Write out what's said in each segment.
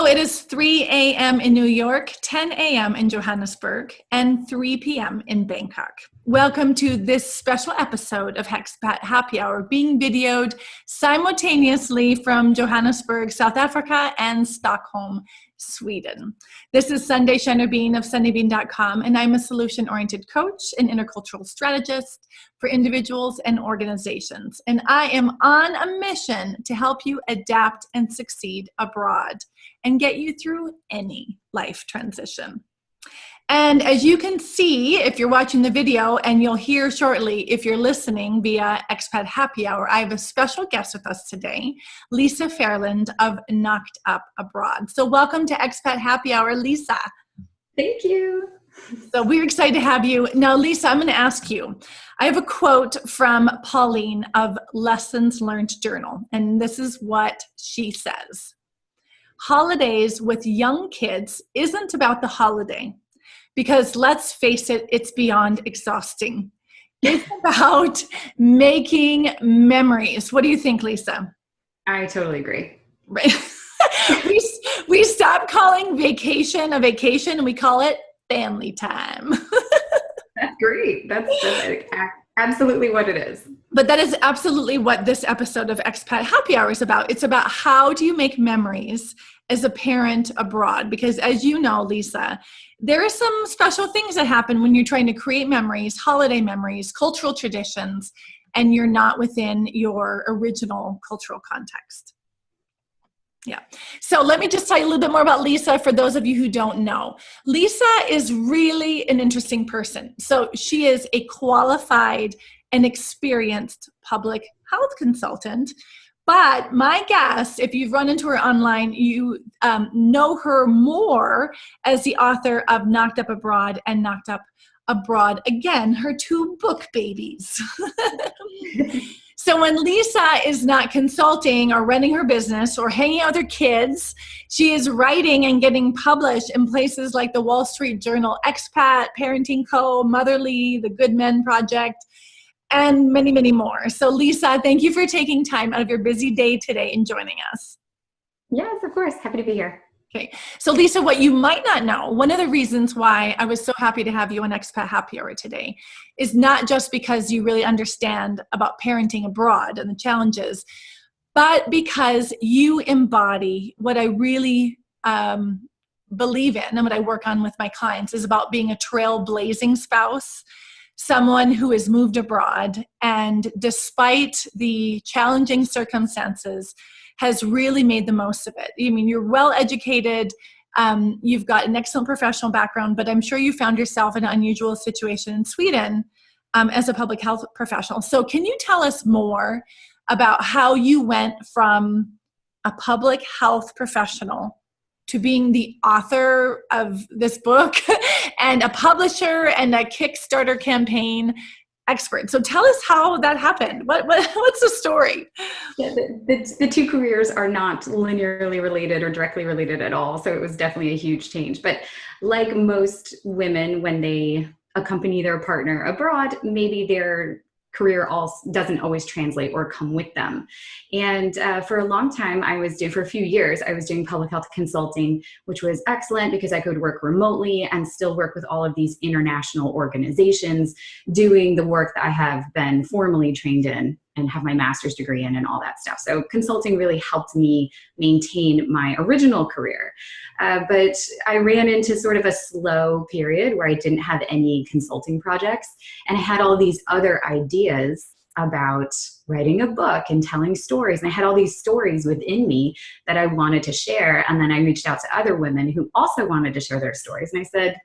it is 3 a.m. in New York, 10 a.m. in Johannesburg, and 3 p.m. in Bangkok. Welcome to this special episode of Expat Happy Hour, being videoed simultaneously from Johannesburg, South Africa, and Stockholm, Sweden. This is Sunday Schneider-Bean of Schneider-Bean.com, and I'm a solution-oriented coach and intercultural strategist for individuals and organizations. And I am on a mission to help you adapt and succeed abroad and get you through any life transition. And as you can see, if you're watching the video, and you'll hear shortly if you're listening via Expat Happy Hour, I have a special guest with us today, Lisa Ferland of Knocked Up Abroad. So welcome to Expat Happy Hour, Lisa. Thank you. So we're excited to have you. Now, Lisa, I'm going to ask you, I have a quote from Pauline of Lessons Learned Journal, and this is what she says. Holidays with young kids isn't about the holiday. Because let's face it, it's beyond exhausting. It's about making memories. What do you think, Lisa? I totally agree. Right. we stop calling vacation a vacation and we call it family time. That's great. That's absolutely what it is. But that is absolutely what this episode of Expat Happy Hour is about. It's about how do you make memories as a parent abroad? Because as you know, Lisa, there are some special things that happen when you're trying to create memories, holiday memories, cultural traditions, and you're not within your original cultural context. Yeah. So let me just tell you a little bit more about Lisa for those of you who don't know. Lisa is really an interesting person. So she is a qualified and experienced public health consultant. But my guess, if you've run into her online, you know her more as the author of Knocked Up Abroad and Knocked Up Abroad Again, her two book babies. So when Lisa is not consulting or running her business or hanging out with her kids, she is writing and getting published in places like the Wall Street Journal, Expat, Parenting Co., Motherly, The Good Men Project, and many, many more. So Lisa, thank you for taking time out of your busy day today and joining us. Yes, of course. Happy to be here. Okay. So Lisa, what you might not know, one of the reasons why I was so happy to have you on Expat Happy Hour today is not just because you really understand about parenting abroad and the challenges, but because you embody what I really believe in and what I work on with my clients is about being a trailblazing spouse, someone who has moved abroad and despite the challenging circumstances has really made the most of it. I mean, you're well educated, you've got an excellent professional background, but I'm sure you found yourself in an unusual situation in Sweden as a public health professional. So can you tell us more about how you went from a public health professional to being the author of this book and a publisher and a Kickstarter campaign expert? So tell us how that happened. What's the story? Yeah, the two careers are not linearly related or directly related at all. So it was definitely a huge change. But like most women, when they accompany their partner abroad, maybe their career also doesn't always translate or come with them. And for a long time, for a few years, I was doing public health consulting, which was excellent because I could work remotely and still work with all of these international organizations doing the work that I have been formally trained in and have my master's degree in and all that stuff. So consulting really helped me maintain my original career. But I ran into sort of a slow period where I didn't have any consulting projects. And I had all these other ideas about writing a book and telling stories. And I had all these stories within me that I wanted to share. And then I reached out to other women who also wanted to share their stories. And I said,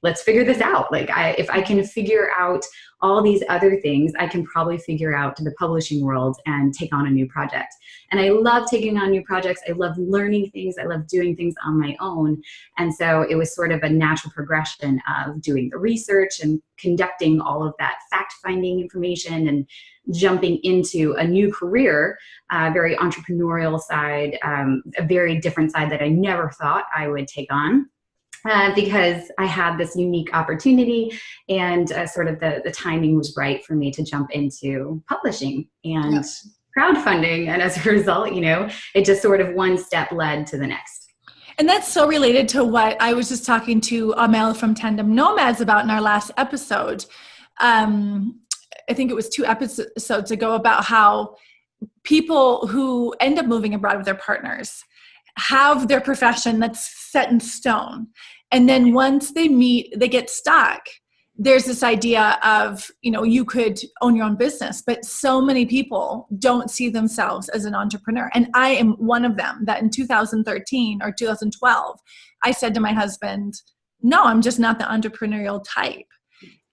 let's figure this out. Like if I can figure out all these other things, I can probably figure out the publishing world and take on a new project. And I love taking on new projects. I love learning things. I love doing things on my own. And so it was sort of a natural progression of doing the research and conducting all of that fact-finding information and jumping into a new career, very entrepreneurial side, a very different side that I never thought I would take on. Because I had this unique opportunity and sort of the timing was right for me to jump into publishing and crowdfunding. And as a result, it just sort of one step led to the next. And that's so related to what I was just talking to Amel from Tandem Nomads about in our last episode. I think it was 2 episodes ago, about how people who end up moving abroad with their partners have their profession that's set in stone. And then once they get stuck. There's this idea of, you could own your own business, but so many people don't see themselves as an entrepreneur. And I am one of them, that in 2013 or 2012, I said to my husband, no, I'm just not the entrepreneurial type.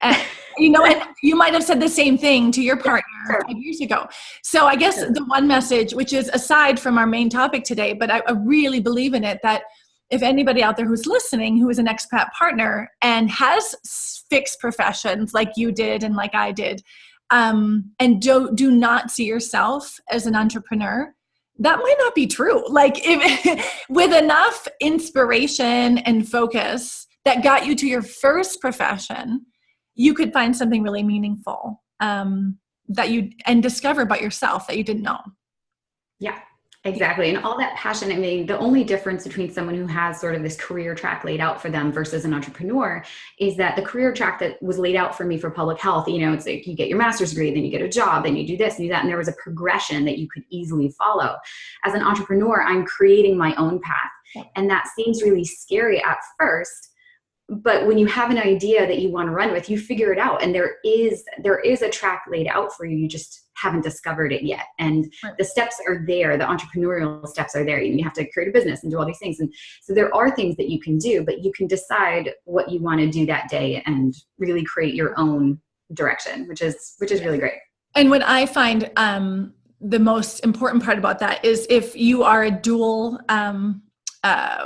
And, and you might have said the same thing to your partner 5 years ago. So I guess the one message, which is aside from our main topic today, but I really believe in it, that if anybody out there who's listening, who is an expat partner and has fixed professions like you did and like I did, and do not see yourself as an entrepreneur, that might not be true. Like, if with enough inspiration and focus that got you to your first profession, you could find something really meaningful and discover about yourself that you didn't know. Yeah. Exactly. And all that passion, I mean, the only difference between someone who has sort of this career track laid out for them versus an entrepreneur is that the career track that was laid out for me for public health, it's like you get your master's degree, then you get a job, then you do this and do that. And there was a progression that you could easily follow. As an entrepreneur, I'm creating my own path. And that seems really scary at first. But when you have an idea that you want to run with, you figure it out. And there is a track laid out for you. You just haven't discovered it yet. And the steps are there. The entrepreneurial steps are there. You have to create a business and do all these things. And so there are things that you can do, but you can decide what you want to do that day and really create your own direction, which is really great. And what I find the most important part about that is if you are a dual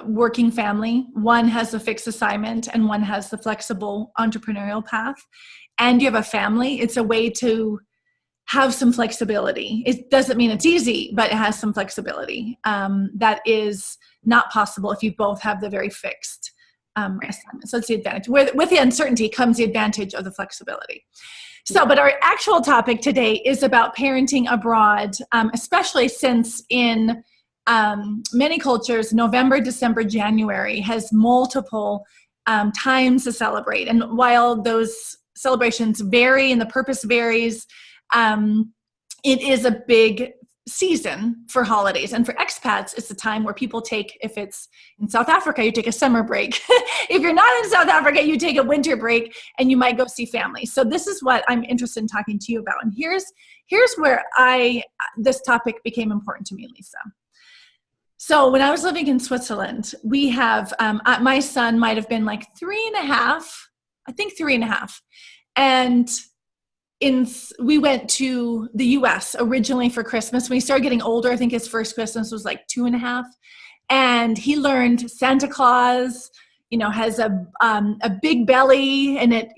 working family, one has a fixed assignment and one has the flexible entrepreneurial path, and you have a family, it's a way to have some flexibility. It doesn't mean it's easy, but it has some flexibility that is not possible if you both have the very fixed assignment. So it's the advantage. With the uncertainty comes the advantage of the flexibility. So, but our actual topic today is about parenting abroad, especially since in many cultures, November, December, January has multiple times to celebrate. And while those celebrations vary and the purpose varies, it is a big season for holidays. And for expats, it's a time where people take, if it's in South Africa, you take a summer break. If you're not in South Africa, you take a winter break and you might go see family. So this is what I'm interested in talking to you about. And here's where this topic became important to me, Lisa. So when I was living in Switzerland, we have, my son might have been like 3.5, I think 3.5. And we went to the US originally for Christmas. When he started getting older, I think his first Christmas was like 2.5. And he learned Santa Claus, has a big belly and it,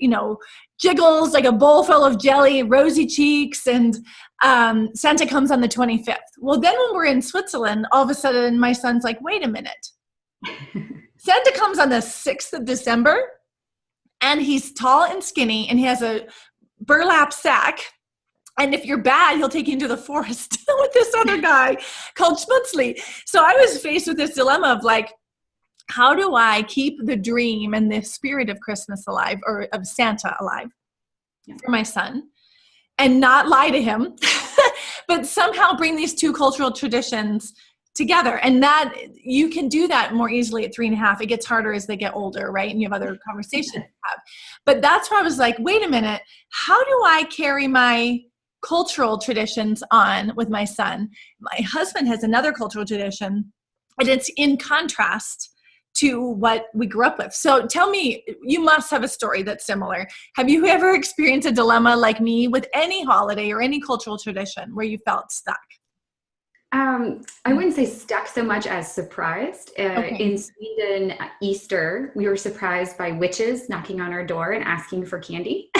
jiggles like a bowl full of jelly, rosy cheeks, and Santa comes on the 25th. Well, then when we're in Switzerland, all of a sudden my son's like, wait a minute. Santa comes on the 6th of December and he's tall and skinny and he has a burlap sack. And if you're bad, he'll take you into the forest with this other guy called Schmutzli. So I was faced with this dilemma of like, how do I keep the dream and the spirit of Christmas alive, or of Santa alive for my son, and not lie to him, but somehow bring these two cultural traditions together? And that you can do that more easily at 3.5. It gets harder as they get older, right? And you have other conversations to have. But that's where I was like, wait a minute, how do I carry my cultural traditions on with my son? My husband has another cultural tradition, and it's in contrast to what we grew up with. So tell me, you must have a story that's similar. Have you ever experienced a dilemma like me with any holiday or any cultural tradition where you felt stuck? I wouldn't say stuck so much as surprised. Okay. In Sweden, Easter, we were surprised by witches knocking on our door and asking for candy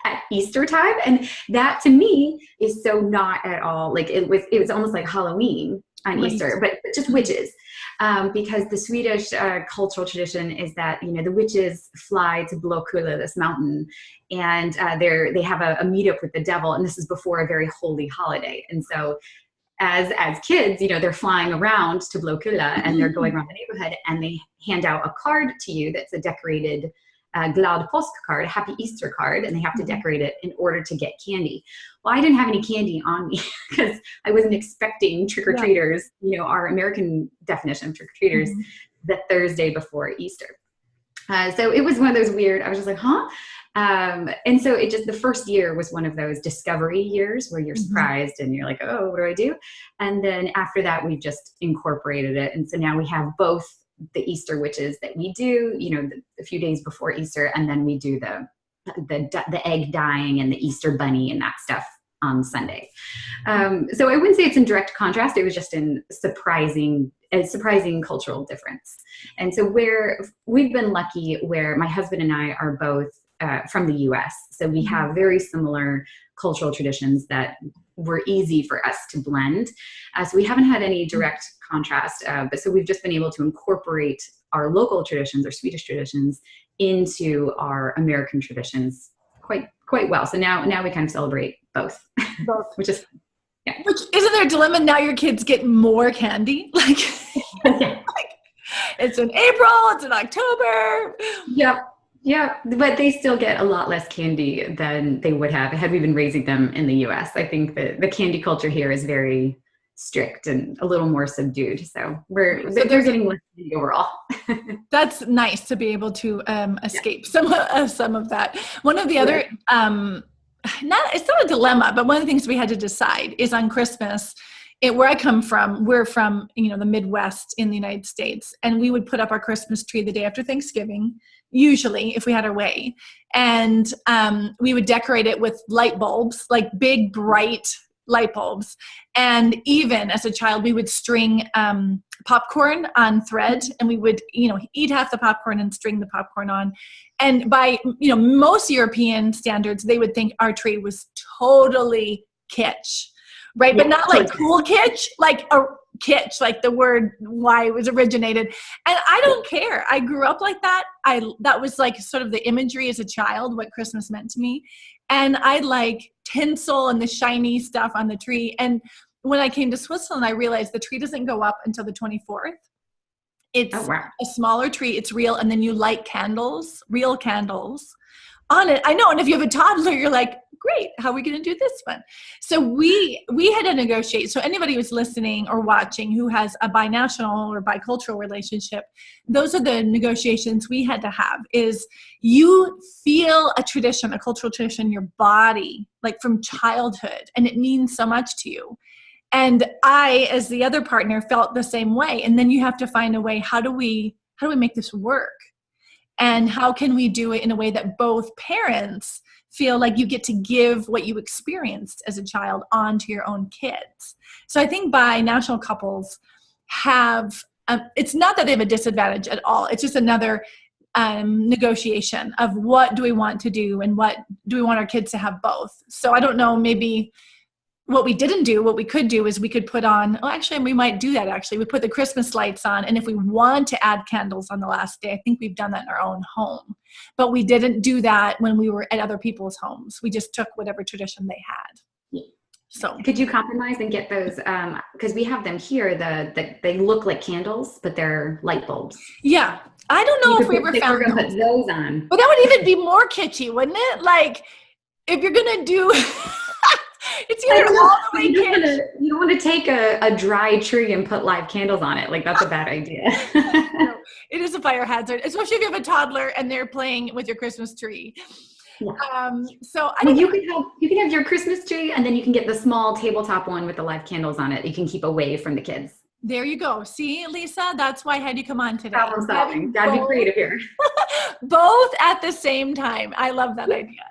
at Easter time. And that to me is so not at all, like it was almost like Halloween on Easter, but just witches. Because the Swedish cultural tradition is that, the witches fly to Blåkulla, this mountain, and they have a meetup with the devil. And this is before a very holy holiday. And so as kids, they're flying around to blow kula and they're going around the neighborhood and they hand out a card to you that's a decorated Glad Påsk card, a Happy Easter card, and they have to decorate it in order to get candy. Well, I didn't have any candy on me because I wasn't expecting trick-or-treaters, our American definition of trick-or-treaters, the Thursday before Easter. So it was one of those weird, I was just like, huh? And so the first year was one of those discovery years where you're surprised and you're like, oh, what do I do? And then after that, we've just incorporated it. And so now we have both the Easter witches that we do, a few days before Easter, and then we do the egg dyeing and the Easter bunny and that stuff on Sunday. So I wouldn't say it's in direct contrast. It was just a surprising cultural difference. And so we've been lucky where my husband and I are both from the US. So we have very similar cultural traditions that were easy for us to blend. So we haven't had any direct contrast, but so we've just been able to incorporate our local traditions, our Swedish traditions, into our American traditions quite well. So now we kind of celebrate both. Which is Which isn't there a dilemma now? Your kids get more candy, like, like it's in April, it's in October. Yeah, but they still get a lot less candy than they would have had we been raising them in the US. I think that the candy culture here is very strict and a little more subdued. So they're getting less candy overall. That's nice to be able to escape some of that. One of the other, it's not a dilemma, but one of the things we had to decide is on Christmas, where I come from, we're from, the Midwest in the United States, and we would put up our Christmas tree the day after Thanksgiving, usually if we had our way. And we would decorate it with light bulbs, like big, bright light bulbs. And even as a child, we would string popcorn on thread, and we would, eat half the popcorn and string the popcorn on. And by, most European standards, they would think our tree was totally kitsch, right? But not like cool kitsch, like a kitsch, like the word why it was originated. And I don't care. I grew up like that. That was like sort of the imagery as a child, what Christmas meant to me. And I like tinsel and the shiny stuff on the tree. And when I came to Switzerland, I realized the tree doesn't go up until the 24th. It's a smaller tree. It's real. And then you light candles, real candles on it. I know. And if you have a toddler, you're like, great, how are we going to do this one? So we had to negotiate. So anybody who's listening or watching who has a binational or bicultural relationship, those are the negotiations we had to have. Is you feel a tradition, a cultural tradition in your body, like from childhood, and it means so much to you. And I, as the other partner, felt the same way. And then you have to find a way, how do we make this work? And how can we do it in a way that both parents feel like you get to give what you experienced as a child onto your own kids? So I think binational couples have, it's not that they have a disadvantage at all. It's just another negotiation of what do we want to do and what do we want our kids to have both. So I don't know, maybe what we could do is we could put on, we might do that actually. We put the Christmas lights on, and if we want to add candles on the last day, I think we've done that in our own home. But we didn't do that when we were at other people's homes. We just took whatever tradition they had. So could you compromise and get those, because we have them here, they look like candles, but they're light bulbs. Yeah. I don't know if we ever found those. Put those on. But that would even be more kitschy, wouldn't it? Like, if you're going to do... It's either all the way you don't want to take a dry tree and put live candles on it. Like, that's a bad idea. No, it is a fire hazard, especially if you have a toddler and they're playing with your Christmas tree. Yeah. So you can have your Christmas tree, and then you can get the small tabletop one with the live candles on it. You can keep away from the kids. There you go. See, Lisa, that's why I had you come on today. Problem solving. Gotta be creative here. Both at the same time. I love that idea.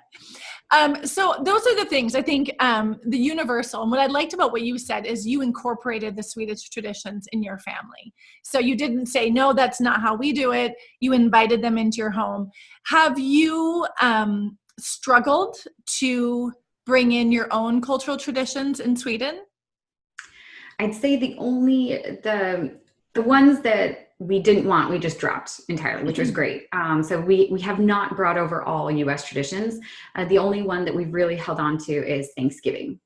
So those are the things, I think, the universal. And what I liked about what you said is you incorporated the Swedish traditions in your family. So you didn't say, no, that's not how we do it. You invited them into your home. Have you struggled to bring in your own cultural traditions in Sweden? I'd say the ones that we didn't want, we just dropped entirely, which was great. So we have not brought over all U.S. traditions. The only one that we've really held on to is Thanksgiving.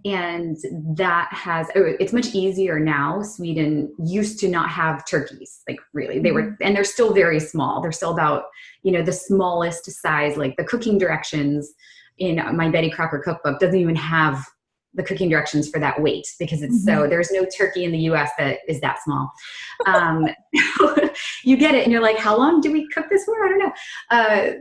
And that it's much easier now. Sweden used to not have turkeys, like really. They were, and they're still very small. They're still about, the smallest size. Like the cooking directions in my Betty Crocker cookbook doesn't even have the cooking directions for that weight, because it's there's no turkey in the US that is that small. You get it and you're like, how long do we cook this for? I don't know.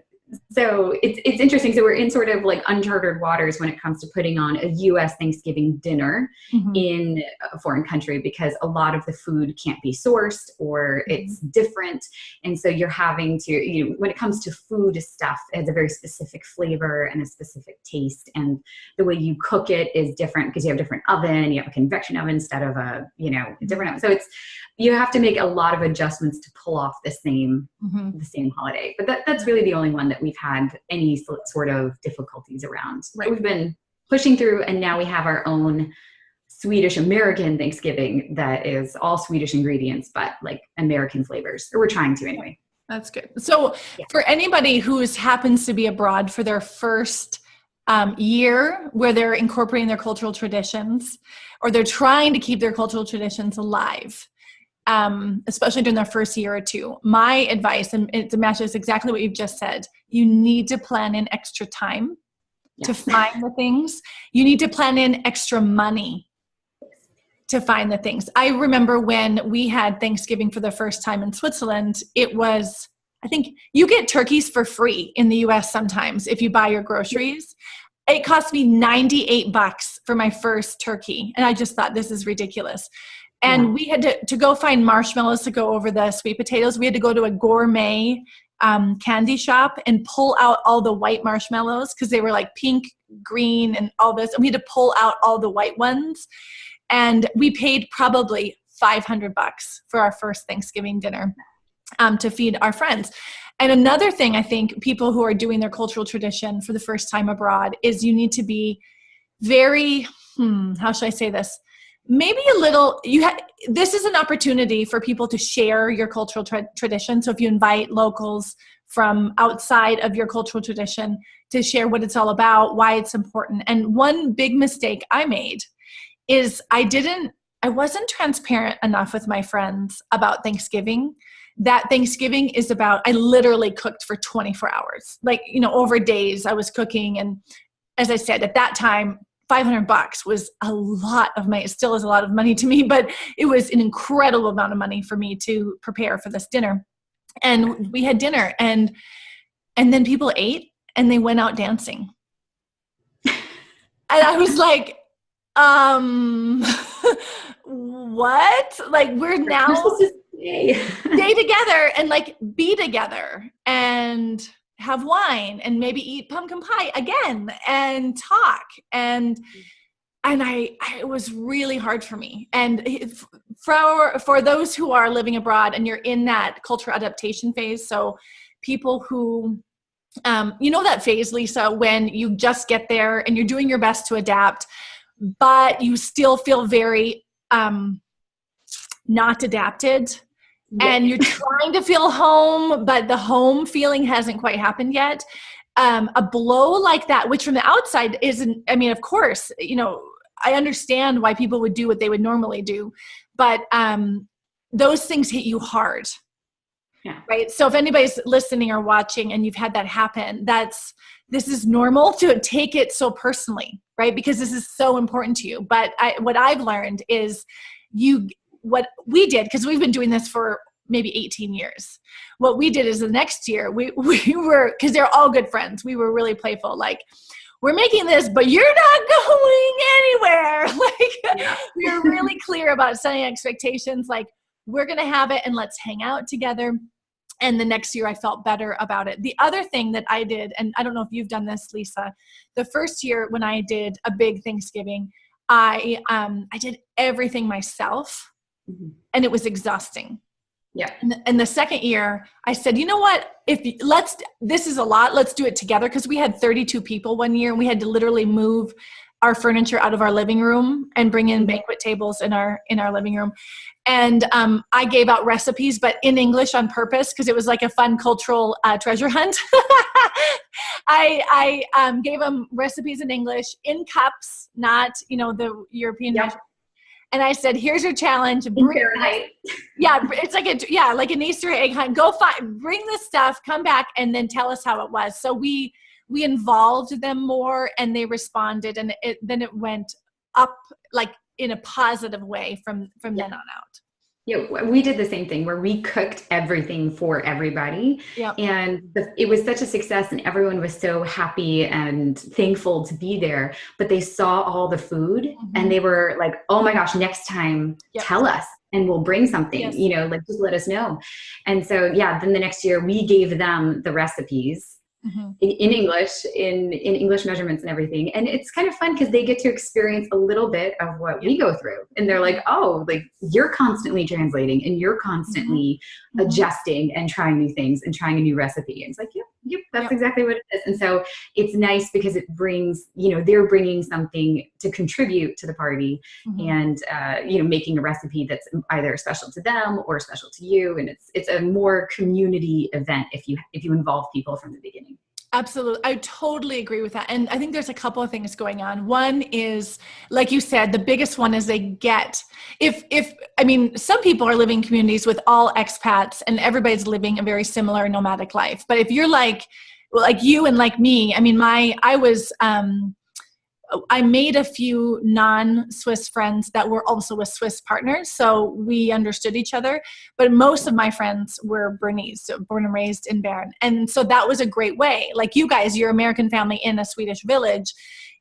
So it's interesting. So we're in sort of like uncharted waters when it comes to putting on a US Thanksgiving dinner in a foreign country, because a lot of the food can't be sourced or it's different. And so you're having to, when it comes to food stuff, it has a very specific flavor and a specific taste. And the way you cook it is different because you have a different oven, you have a convection oven instead of a different oven. So you have to make a lot of adjustments to pull off the same holiday. But that's really the only one that we've had any sort of difficulties around. Right. We've been pushing through, and now we have our own Swedish American Thanksgiving that is all Swedish ingredients, but like American flavors, or we're trying to anyway. That's good. So for anybody who happens to be abroad for their first year, where they're incorporating their cultural traditions, or they're trying to keep their cultural traditions alive, especially during their first year or two, my advice, and it matches exactly what you've just said, you need to plan in extra time to find the things. You need to plan in extra money to find the things. I remember when we had Thanksgiving for the first time in Switzerland, it was, I think you get turkeys for free in the US sometimes if you buy your groceries. It cost me $98 for my first turkey. And I just thought, this is ridiculous. And we had to go find marshmallows to go over the sweet potatoes. We had to go to a gourmet candy shop and pull out all the white marshmallows because they were like pink, green, and all this. And we had to pull out all the white ones. And we paid probably $500 for our first Thanksgiving dinner to feed our friends. And another thing, I think people who are doing their cultural tradition for the first time abroad is you need to be very, how should I say this? Maybe a little, this is an opportunity for people to share your cultural tradition. So if you invite locals from outside of your cultural tradition to share what it's all about, why it's important. And one big mistake I made is I wasn't transparent enough with my friends about Thanksgiving. That Thanksgiving is about, I literally cooked for 24 hours, like, over days I was cooking. And as I said, at that time, $500 was a lot of money. It still is a lot of money to me, but it was an incredible amount of money for me to prepare for this dinner. And we had dinner, and then people ate and they went out dancing. And I was like, what? Like, we're now stay together and like be together and have wine and maybe eat pumpkin pie again and talk. And it was really hard for me. And for those who are living abroad and you're in that cultural adaptation phase, so people who, that phase, Lisa, when you just get there and you're doing your best to adapt, but you still feel very not adapted. And you're trying to feel home, but the home feeling hasn't quite happened yet. A blow like that, which from the outside isn't, of course, I understand why people would do what they would normally do, but those things hit you hard. Yeah. Right. So if anybody's listening or watching and you've had that happen, this is normal to take it so personally, right? Because this is so important to you. But what I've learned is what we did, because we've been doing this for maybe 18 years. What we did is the next year, we were, because they're all good friends, we were really playful. Like, we're making this, but you're not going anywhere. Like, we were really clear about setting expectations. Like, we're going to have it and let's hang out together. And the next year I felt better about it. The other thing that I did, and I don't know if you've done this, Lisa, the first year when I did a big Thanksgiving, I did everything myself. And it was exhausting. Yeah. And the second year I said, you know what, this is a lot, let's do it together. Cause we had 32 people one year and we had to literally move our furniture out of our living room and bring in banquet tables in our living room. And I gave out recipes, but in English on purpose, because it was like a fun cultural treasure hunt. I gave them recipes in English in cups, not, the European measure. And I said, here's your challenge. Yeah, it's like an Easter egg hunt. Bring the stuff, come back, and then tell us how it was. So we involved them more, and they responded, and then it went up like in a positive way from then on out. Yeah, we did the same thing where we cooked everything for everybody. Yep. And it was such a success, and everyone was so happy and thankful to be there. But they saw all the food, and they were like, oh my gosh, next time, tell us and we'll bring something, just let us know. And so, then the next year we gave them the recipes. In English, in English measurements and everything. And it's kind of fun because they get to experience a little bit of what we go through. And they're like, oh, like you're constantly translating and you're constantly adjusting and trying new things and trying a new recipe. And it's like, yep, that's exactly what it is. And so it's nice because it brings, they're bringing something to contribute to the party and, making a recipe that's either special to them or special to you. And it's a more community event if you involve people from the beginning. Absolutely. I totally agree with that. And I think there's a couple of things going on. One is, like you said, the biggest one is some people are living in communities with all expats and everybody's living a very similar nomadic life. But if you're like you and like me, I made a few non-Swiss friends that were also with Swiss partners, so we understood each other. But most of my friends were Bernese, so born and raised in Bern. And so that was a great way. Like you guys, your American family in a Swedish village,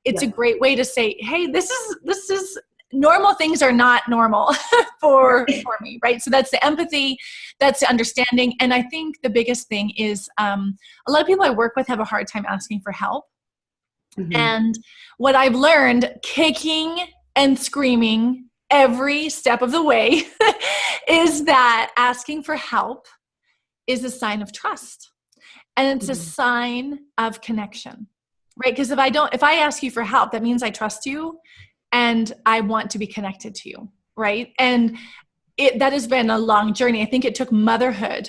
it's a great way to say, hey, this is normal things are not normal for me, right? So that's the empathy, that's the understanding. And I think the biggest thing is a lot of people I work with have a hard time asking for help. And what I've learned, kicking and screaming every step of the way, is that asking for help is a sign of trust. And it's a sign of connection, right? Because if I ask you for help, that means I trust you and I want to be connected to you, right? And that has been a long journey. I think it took motherhood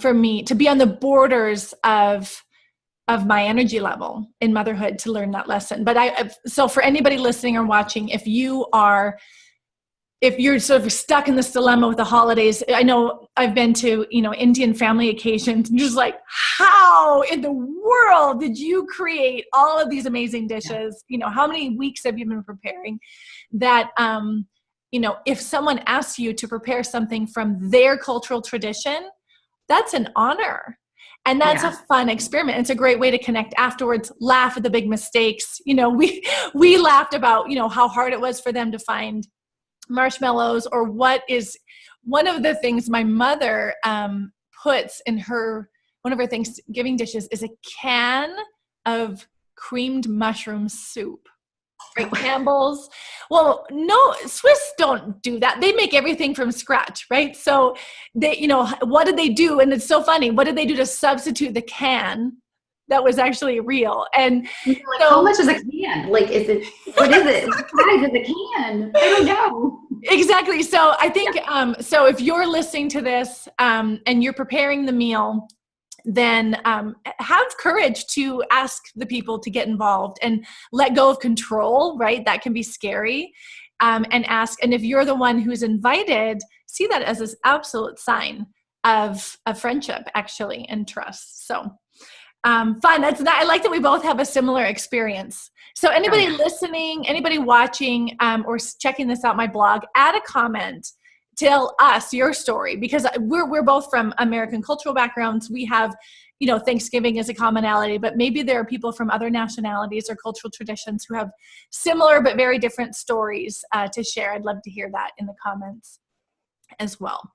for me to be on the borders of my energy level in motherhood to learn that lesson. But so for anybody listening or watching, if you're sort of stuck in this dilemma with the holidays, I know I've been to, Indian family occasions, and just like, how in the world did you create all of these amazing dishes? How many weeks have you been preparing that, if someone asks you to prepare something from their cultural tradition, that's an honor. And that's a fun experiment. It's a great way to connect afterwards, laugh at the big mistakes. We laughed about, how hard it was for them to find marshmallows, or what is one of the things my mother puts in one of her Thanksgiving dishes is a can of creamed mushroom soup. Right, Campbell's. Well, no, Swiss don't do that. They make everything from scratch, right? So they, what did they do? And it's so funny. What did they do to substitute the can that was actually real? And so, how much is a can? Like, what is it? What size is a can? I don't know. Exactly. So I think, so if you're listening to this and you're preparing the meal, then have courage to ask the people to get involved and let go of control, right? That can be scary. And ask. And if you're the one who's invited, see that as this absolute sign of friendship, actually, and trust. So fun. I like that we both have a similar experience. So anybody listening, anybody watching, or checking this out, my blog, add a comment. Tell us your story, because we're both from American cultural backgrounds. We have, Thanksgiving as a commonality, but maybe there are people from other nationalities or cultural traditions who have similar but very different stories to share. I'd love to hear that in the comments as well.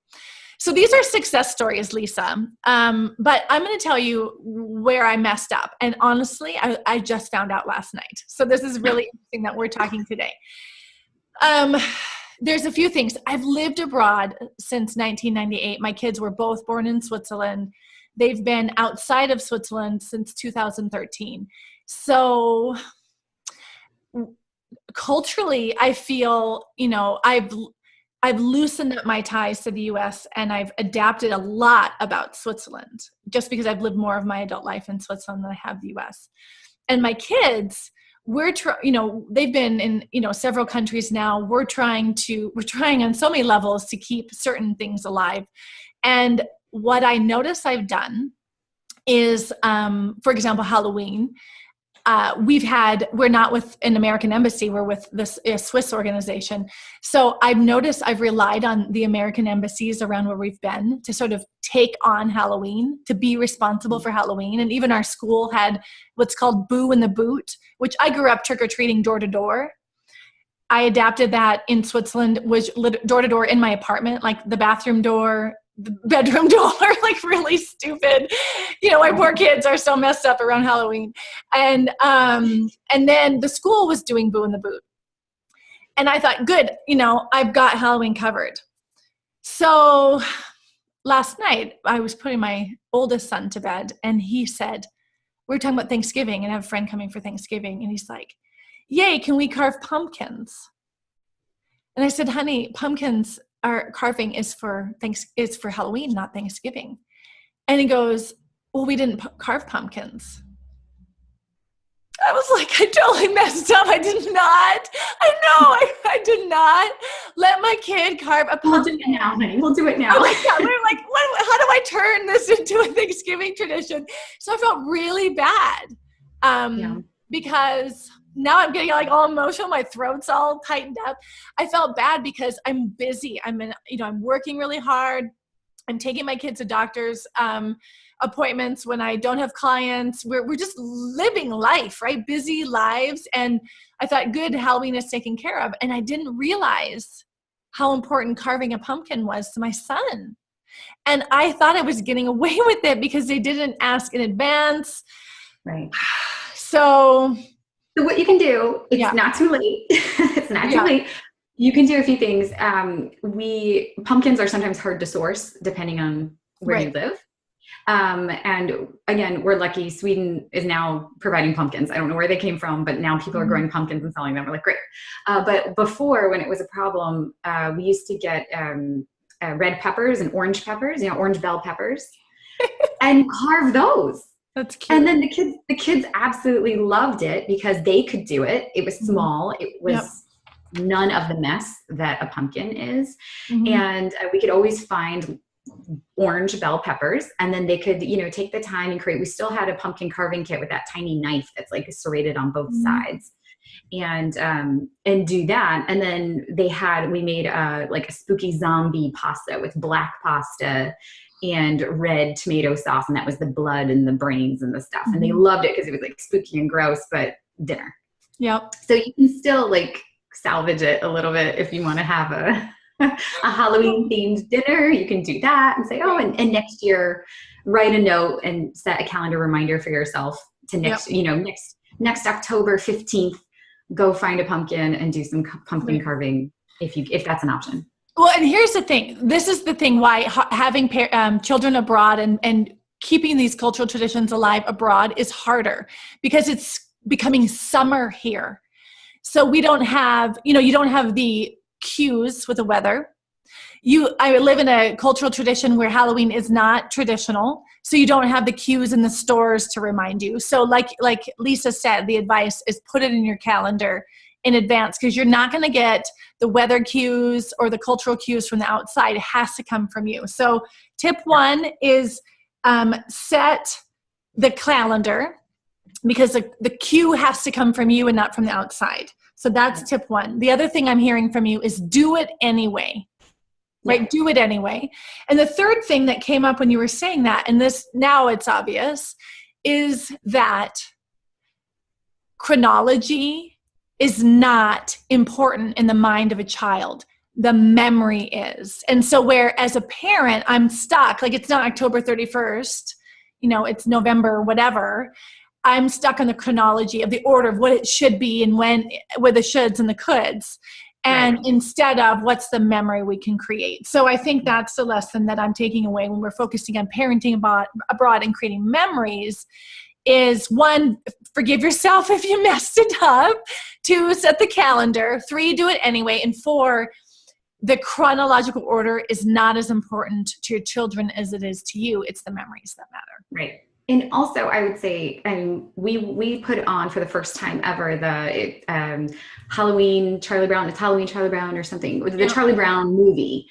So these are success stories, Lisa. But I'm going to tell you where I messed up. And honestly, I just found out last night. So this is really interesting that we're talking today. There's a few things. I've lived abroad since 1998. My kids were both born in Switzerland. They've been outside of Switzerland since 2013. So culturally, I feel, I've loosened up my ties to the US, and I've adapted a lot about Switzerland just because I've lived more of my adult life in Switzerland than I have the US. And my kids, they've been in, several countries now. We're trying on so many levels to keep certain things alive. And what I notice I've done is, for example, Halloween. We're not with an American embassy, we're with this Swiss organization. So I've noticed I've relied on the American embassies around where we've been to sort of take on Halloween, to be responsible for Halloween. And even our school had what's called Boo in the Boot, which I grew up trick-or-treating door to door. I adapted that in Switzerland, which door to door in my apartment, like the bathroom door, the bedroom door, like really stupid. My poor kids are so messed up around Halloween. And then the school was doing Boo in the Boot. And I thought, good, I've got Halloween covered. So last night I was putting my oldest son to bed, and he said, we were talking about Thanksgiving, and I have a friend coming for Thanksgiving. And he's like, yay, can we carve pumpkins? And I said, honey, pumpkins our carving is for Halloween, not Thanksgiving. And he goes, well, we didn't carve pumpkins. I was like, I totally messed up. I did not. I know. I did not let my kid carve a pumpkin. We'll do it now, honey. We'll do it now. We're like, how do I turn this into a Thanksgiving tradition? So I felt really bad because now I'm getting like all emotional. My throat's all tightened up. I felt bad because I'm busy. I'm working really hard. I'm taking my kids to doctor's appointments when I don't have clients. We're just living life, right? Busy lives. And I thought, good, Halloween is taken care of. And I didn't realize how important carving a pumpkin was to my son. And I thought I was getting away with it because they didn't ask in advance. Right. So what you can do, it's not too late. It's not too late. You can do a few things. Pumpkins are sometimes hard to source depending on where you live. And again, we're lucky. Sweden is now providing pumpkins. I don't know where they came from, but now people are growing pumpkins and selling them. We're like, great. But before, when it was a problem, we used to get red peppers and orange peppers, orange bell peppers, and carve those. That's cute. And then the kids absolutely loved it because they could do it. It was small. It was none of the mess that a pumpkin is. And we could always find orange bell peppers, and then they could, take the time and create. We still had a pumpkin carving kit with that tiny knife that's like serrated on both sides, and do that. And then we made like a spooky zombie pasta with black pasta and red tomato sauce, and that was the blood and the brains and the stuff. And they loved it because it was like spooky and gross, but dinner. Yep. So you can still like salvage it a little bit if you want to have a Halloween themed dinner. You can do that and say, and next year write a note and set a calendar reminder for yourself to next October 15th, go find a pumpkin and do some pumpkin carving if that's an option. Well, and here's the thing. This is the thing why having children abroad and keeping these cultural traditions alive abroad is harder, because it's becoming summer here. So we don't have, you don't have the cues with the weather. I live in a cultural tradition where Halloween is not traditional. So you don't have the cues in the stores to remind you. So like Lisa said, the advice is put it in your calendar in advance, because you're not going to get the weather cues or the cultural cues from the outside. It has to come from you. So tip 1 is set the calendar, because the cue has to come from you and not from the outside. So that's tip 1. The other thing I'm hearing from you is do it anyway, right? Yeah. Do it anyway. And the third thing that came up when you were saying that, and this now it's obvious, is that chronology is not important in the mind of a child. The memory is. And so where as a parent, I'm stuck, like it's not October 31st, it's November, whatever. I'm stuck on the chronology of the order of what it should be and when, with the shoulds and the coulds. And instead of what's the memory we can create. So I think that's the lesson that I'm taking away when we're focusing on parenting abroad and creating memories is 1, forgive yourself if you messed it up. 2, set the calendar. 3, do it anyway. And 4, the chronological order is not as important to your children as it is to you. It's the memories that matter. Right. And also, I would say, we put on for the first time ever Halloween Charlie Brown. It's Halloween Charlie Brown or something. The Charlie Brown movie,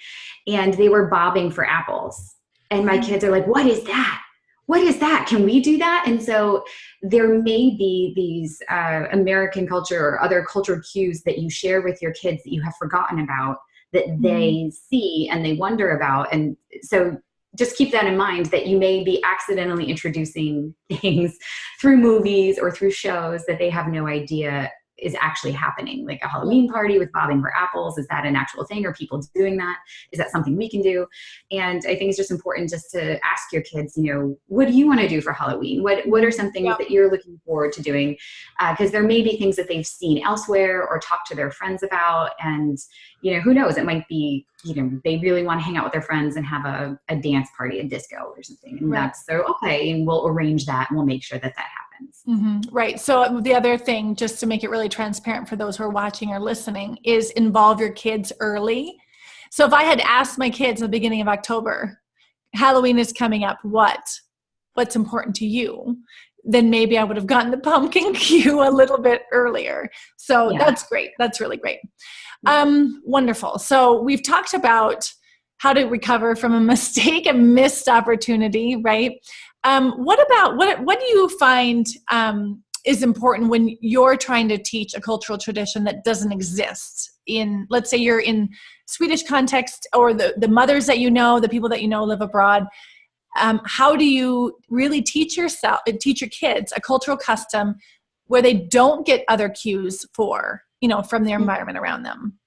and they were bobbing for apples. And my kids are like, "What is that? What is that? Can we do that?" And so there may be these American culture or other cultural cues that you share with your kids that you have forgotten about, that they see and they wonder about. And so just keep that in mind, that you may be accidentally introducing things through movies or through shows that they have no idea is actually happening, like a Halloween party with bobbing for apples. Is that an actual thing? Are people doing that? Is that something we can do? And I think it's just important just to ask your kids, what do you want to do for Halloween? What are some things that you're looking forward to doing? Because there may be things that they've seen elsewhere or talked to their friends about. And, who knows, it might be, they really want to hang out with their friends and have a dance party, a disco or something. And that's so okay. And we'll arrange that and we'll make sure that happens. Right. So the other thing, just to make it really transparent for those who are watching or listening, is involve your kids early. So if I had asked my kids at the beginning of October, Halloween is coming up, what's important to you? Then maybe I would have gotten the pumpkin cue a little bit earlier. So that's great. That's really great. Wonderful. So we've talked about how to recover from a mistake, a missed opportunity, right? What do you find is important when you're trying to teach a cultural tradition that doesn't exist in, let's say you're in Swedish context, or the mothers that the people that live abroad? How do you really teach your kids a cultural custom where they don't get other cues from their environment around them?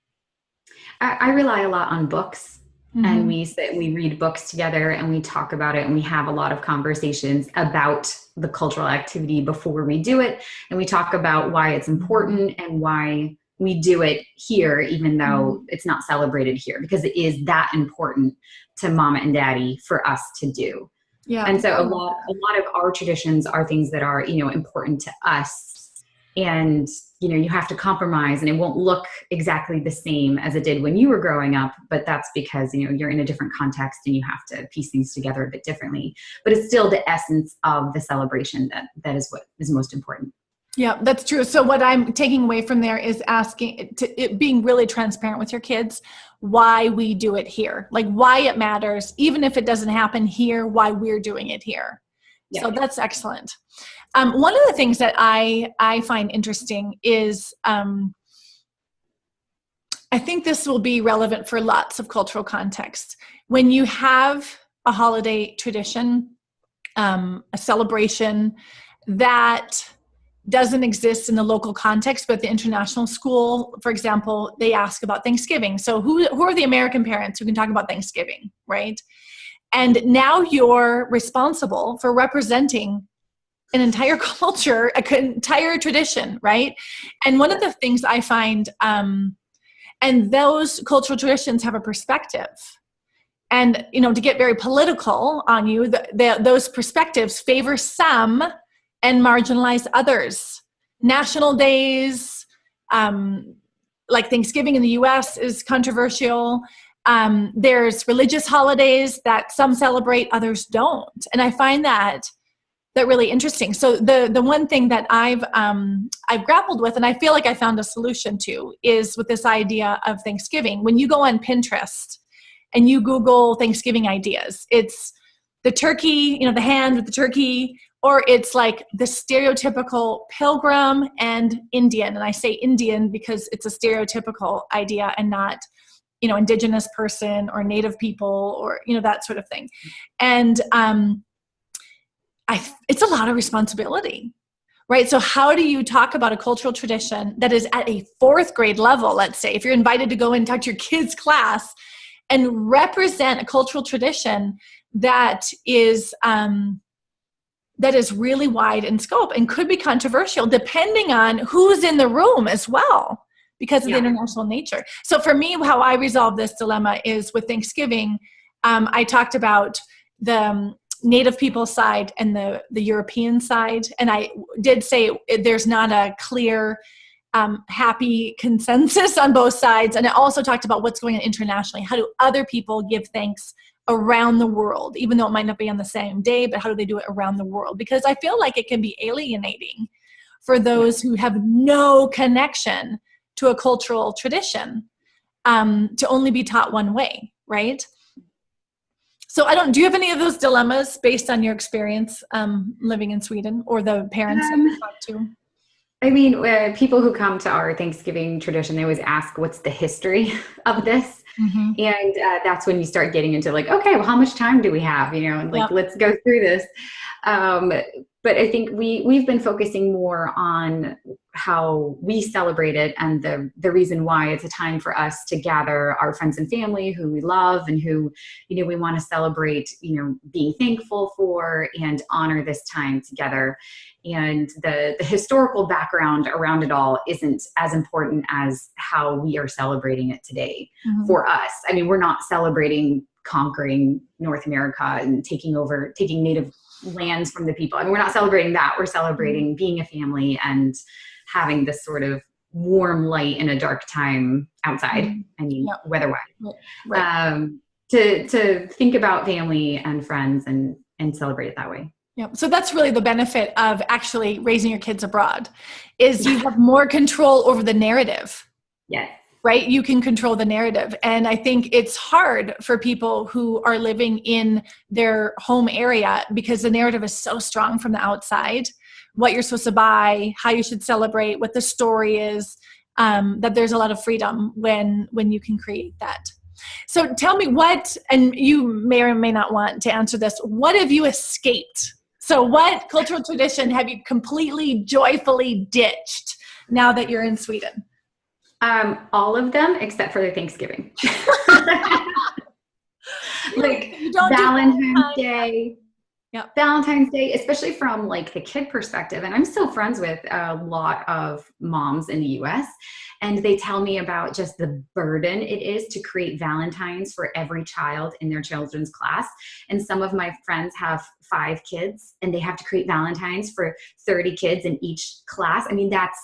I rely a lot on books. And we read books together and we talk about it, and we have a lot of conversations about the cultural activity before we do it. And we talk about why it's important and why we do it here, even though it's not celebrated here, because it is that important to mama and daddy for us to do. Yeah. And so a lot of our traditions are things that are, important to us. And, you have to compromise, and it won't look exactly the same as it did when you were growing up, but that's because, you're in a different context and you have to piece things together a bit differently. But it's still the essence of the celebration that is what is most important. Yeah, that's true. So what I'm taking away from there is being really transparent with your kids, why we do it here, like why it matters, even if it doesn't happen here, why we're doing it here. Yeah. So that's excellent. One of the things that I find interesting is, I think this will be relevant for lots of cultural contexts. When you have a holiday tradition, a celebration that doesn't exist in the local context, but the international school, for example, they ask about Thanksgiving. So who are the American parents who can talk about Thanksgiving, right? And now you're responsible for representing an entire culture, an entire tradition, right? And one of the things I find, and those cultural traditions have a perspective. And, to get very political on you, those perspectives favor some and marginalize others. National days, like Thanksgiving in the US is controversial. There's religious holidays that some celebrate, others don't. And I find that really interesting. So the one thing that I've grappled with, and I feel like I found a solution to, is with this idea of Thanksgiving. When you go on Pinterest and you Google Thanksgiving ideas, it's the turkey, the hand with the turkey, or it's like the stereotypical pilgrim and Indian. And I say Indian because it's a stereotypical idea and not, indigenous person or native people or, that sort of thing. And it's a lot of responsibility, right? So how do you talk about a cultural tradition that is at a 4th grade level, let's say, if you're invited to go and talk to your kids' class and represent a cultural tradition that is really wide in scope and could be controversial depending on who's in the room as well, because of the international nature. So for me, how I resolve this dilemma is with Thanksgiving, I talked about the Native people side and the European side. And I did say there's not a clear happy consensus on both sides. And it also talked about what's going on internationally. How do other people give thanks around the world, even though it might not be on the same day, but how do they do it around the world? Because I feel like it can be alienating for those who have no connection to a cultural tradition, to only be taught one way, right? So do you have any of those dilemmas based on your experience living in Sweden, or the parents that you talk to? I mean, people who come to our Thanksgiving tradition, they always ask, what's the history of this? Mm-hmm. And that's when you start getting into like, okay, well, how much time do we have? And like, let's go through this. But I think we've been focusing more on how we celebrate it, and the reason why it's a time for us to gather our friends and family who we love and who, we want to celebrate, being thankful for and honor this time together. And the historical background around it all isn't as important as how we are celebrating it today. Mm-hmm. For us. I mean, we're not celebrating conquering North America and taking native lands from the people. I mean, we're not celebrating that. We're celebrating being a family and having this sort of warm light in a dark time outside. Mm-hmm. I mean, weather-wise. Right. To think about family and friends and celebrate it that way. Yeah. So that's really the benefit of actually raising your kids abroad, is you have more control over the narrative. Yes. Right? You can control the narrative. And I think it's hard for people who are living in their home area because the narrative is so strong from the outside, what you're supposed to buy, how you should celebrate, what the story is, that there's a lot of freedom when you can create that. So tell me and you may or may not want to answer this, what have you escaped? So what cultural tradition have you completely joyfully ditched now that you're in Sweden? All of them except for the Thanksgiving. Like Valentine's Day. Yeah. Valentine's Day, especially from like the kid perspective. And I'm still friends with a lot of moms in the US, and they tell me about just the burden it is to create Valentines for every child in their children's class. And some of my friends have 5 kids and they have to create Valentines for 30 kids in each class. I mean, that's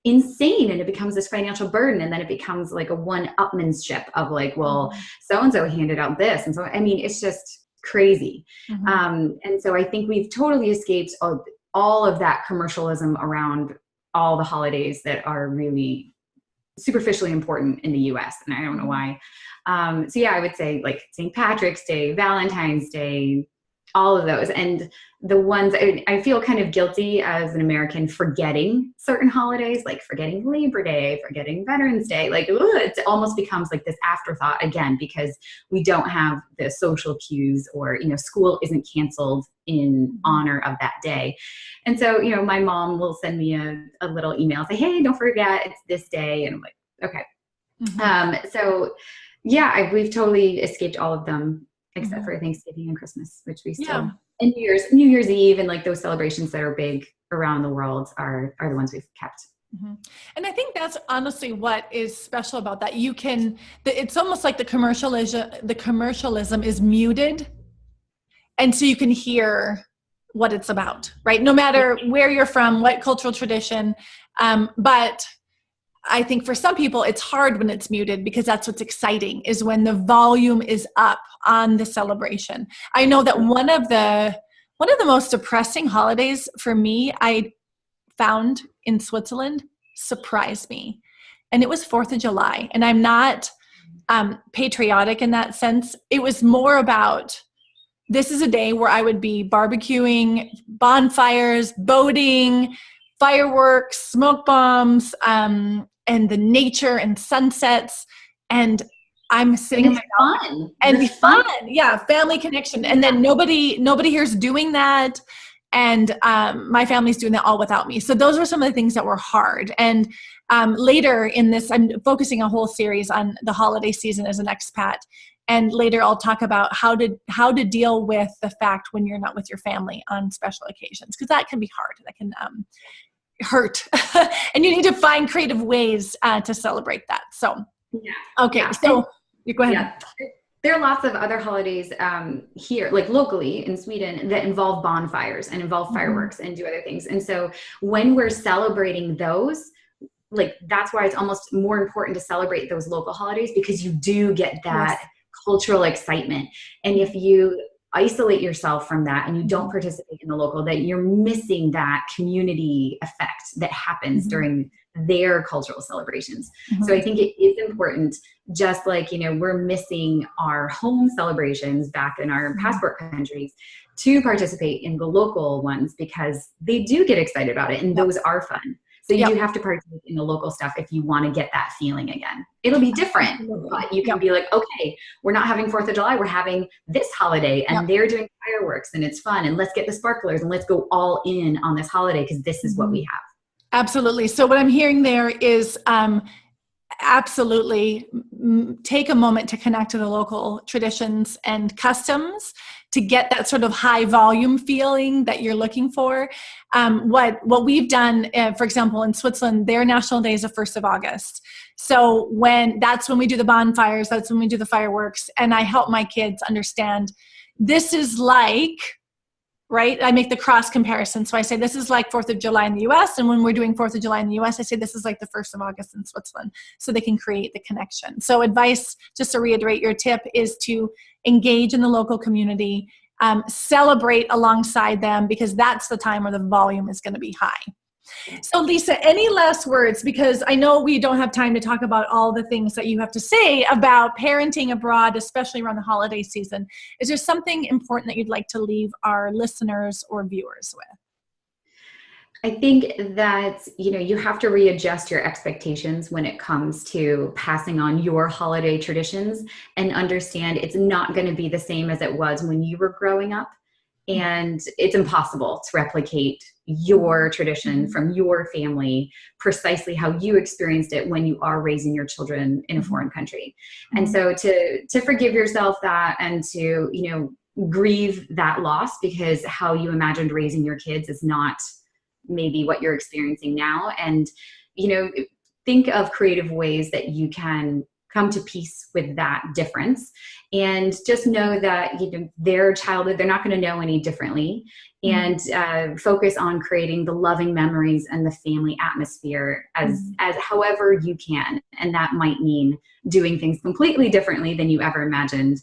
insane. And it becomes this financial burden. And then it becomes like a one-upmanship of like, well, so-and-so handed out this. And so, I mean, it's just crazy. Mm-hmm. And so I think we've totally escaped all of that commercialism around all the holidays that are really superficially important in the US. And I don't know why. So yeah, I would say like St. Patrick's Day, Valentine's Day, all of those. And the ones I feel kind of guilty as an American forgetting certain holidays, like forgetting Labor Day, forgetting Veterans Day, like it almost becomes like this afterthought again, because we don't have the social cues, or, school isn't canceled in honor of that day. And so, my mom will send me a little email, say, hey, don't forget, it's this day. And I'm like, okay. Mm-hmm. So yeah, we've totally escaped all of them except for Thanksgiving and Christmas, which we still, and New Year's Eve, and like those celebrations that are big around the world are the ones we've kept. Mm-hmm. And I think that's honestly what is special about that. It's almost like the commercialism is muted. And so you can hear what it's about, right? No matter where you're from, what cultural tradition. But I think for some people it's hard when it's muted, because that's what's exciting, is when the volume is up on the celebration. I know that one of the most depressing holidays for me, I found in Switzerland, surprised me. And it was 4th of July. And I'm not patriotic in that sense. It was more about, this is a day where I would be barbecuing, bonfires, boating, fireworks, smoke bombs, and the nature and sunsets. And I'm sitting in my fun. And be fun. Yeah. Family connection. And then nobody here's doing that. And my family's doing that all without me. So those were some of the things that were hard. And later in this, I'm focusing a whole series on the holiday season as an expat. And later I'll talk about how to deal with the fact when you're not with your family on special occasions, because that can be hard. That can hurt. And you need to find creative ways to celebrate that. So, okay. So you go ahead. Yeah. There are lots of other holidays here, like locally in Sweden, that involve bonfires and involve fireworks and do other things. And so when we're celebrating those, like, that's why it's almost more important to celebrate those local holidays, because you do get that Yes. cultural excitement. And if you isolate yourself from that and you don't participate in the local, that you're missing that community effect that happens during their cultural celebrations. So I think it is important, just like, you know, we're missing our home celebrations back in our passport countries, to participate in the local ones, because they do get excited about it and those are fun. So you do have to participate in the local stuff if you want to get that feeling again. It'll be different, but you can be like, okay, we're not having 4th of July, we're having this holiday, and they're doing fireworks and it's fun, and let's get the sparklers and let's go all in on this holiday because this is what we have. Absolutely. So what I'm hearing there is absolutely take a moment to connect to the local traditions and customs to get that sort of high volume feeling that you're looking for. What we've done, for example, in Switzerland, their national day is the 1st of August. So that's when we do the bonfires, that's when we do the fireworks. And I help my kids understand this is like, right? I make the cross comparison. So I say, this is like 4th of July in the US. And when we're doing 4th of July in the US, I say, this is like the 1st of August in Switzerland, so they can create the connection. So advice, just to reiterate your tip, is to engage in the local community, celebrate alongside them, because that's the time where the volume is going to be high. So Lisa, any last words? Because I know we don't have time to talk about all the things that you have to say about parenting abroad, especially around the holiday season. Is there something important that you'd like to leave our listeners or viewers with? I think that, you know, you have to readjust your expectations when it comes to passing on your holiday traditions, and understand it's not going to be the same as it was when you were growing up. And it's impossible to replicate your tradition from your family precisely how you experienced it when you are raising your children in a foreign country. And so to forgive yourself that, and to, you know, grieve that loss, because how you imagined raising your kids is not maybe what you're experiencing now. And, you know, think of creative ways that you can come to peace with that difference, and just know that, you know, their childhood, they're not going to know any differently, and focus on creating the loving memories and the family atmosphere as however you can. And that might mean doing things completely differently than you ever imagined,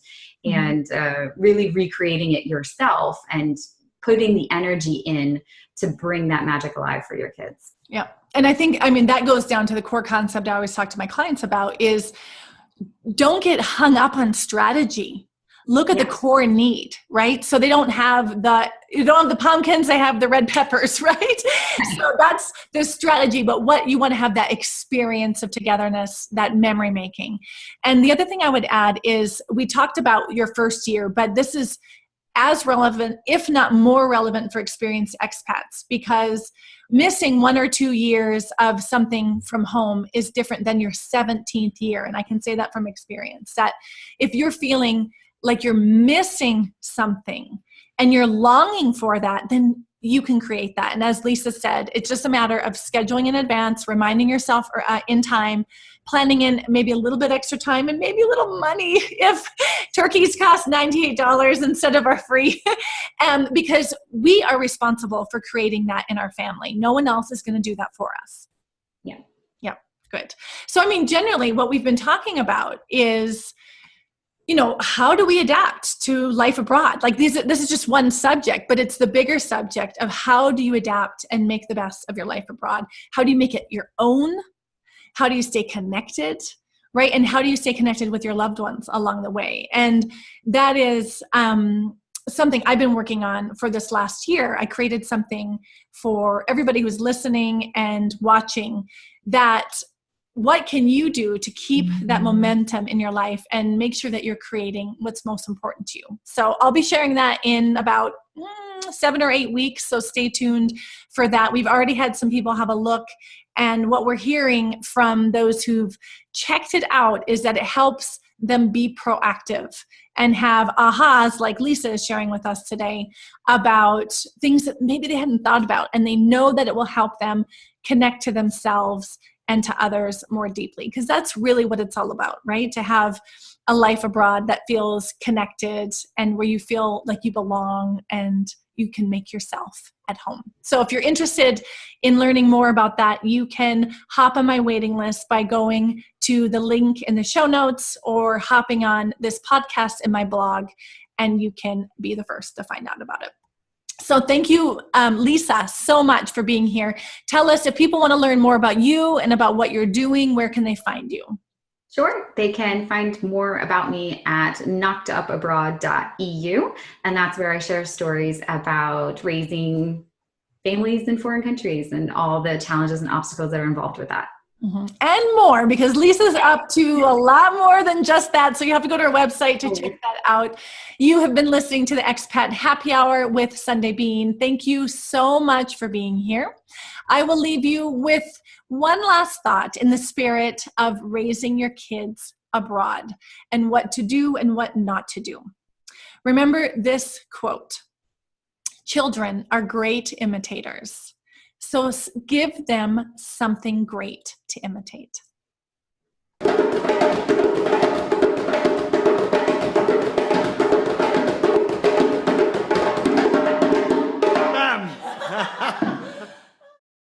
and really recreating it yourself and putting the energy in to bring that magic alive for your kids. Yeah. And I think, I mean, that goes down to the core concept I always talk to my clients about is, don't get hung up on strategy. Look at the core need, right? So they don't have you don't have the pumpkins, they have the red peppers, right? So that's the strategy, but what you want to have that experience of togetherness, that memory making. And the other thing I would add is, we talked about your first year, but this is as relevant, if not more relevant, for experienced expats, because missing 1 or 2 years of something from home is different than your 17th year. And I can say that from experience, that if you're feeling like you're missing something and you're longing for that, then you can create that. And as Lisa said, it's just a matter of scheduling in advance, reminding yourself in time, planning in maybe a little bit extra time and maybe a little money if turkeys cost $98 instead of our free, because we are responsible for creating that in our family. No one else is going to do that for us. Yeah. Yeah. Good. So, I mean, generally what we've been talking about is, you know, how do we adapt to life abroad? Like this is just one subject, but it's the bigger subject of how do you adapt and make the best of your life abroad? How do you make it your own? How do you stay connected, right? And how do you stay connected with your loved ones along the way? And that is something I've been working on for this last year. I created something for everybody who's listening and watching, that what can you do to keep that momentum in your life and make sure that you're creating what's most important to you? So I'll be sharing that in about 7 or 8 weeks. So stay tuned for that. We've already had some people have a look, and what we're hearing from those who've checked it out is that it helps them be proactive and have ahas like Lisa is sharing with us today about things that maybe they hadn't thought about, and they know that it will help them connect to themselves and to others more deeply, because that's really what it's all about, right? To have a life abroad that feels connected and where you feel like you belong and you can make yourself at home. So if you're interested in learning more about that, you can hop on my waiting list by going to the link in the show notes or hopping on this podcast in my blog, and you can be the first to find out about it. So thank you, Lisa, so much for being here. Tell us, if people want to learn more about you and about what you're doing, where can they find you? Sure. They can find more about me at knockedupabroad.eu. And that's where I share stories about raising families in foreign countries and all the challenges and obstacles that are involved with that. Mm-hmm. And more, because Lisa's up to a lot more than just that. So you have to go to her website to check that out. You have been listening to the Expat Happy Hour with Schneider-Bean. Thank you so much for being here. I will leave you with one last thought in the spirit of raising your kids abroad and what to do and what not to do. Remember this quote: children are great imitators, so give them something great to imitate.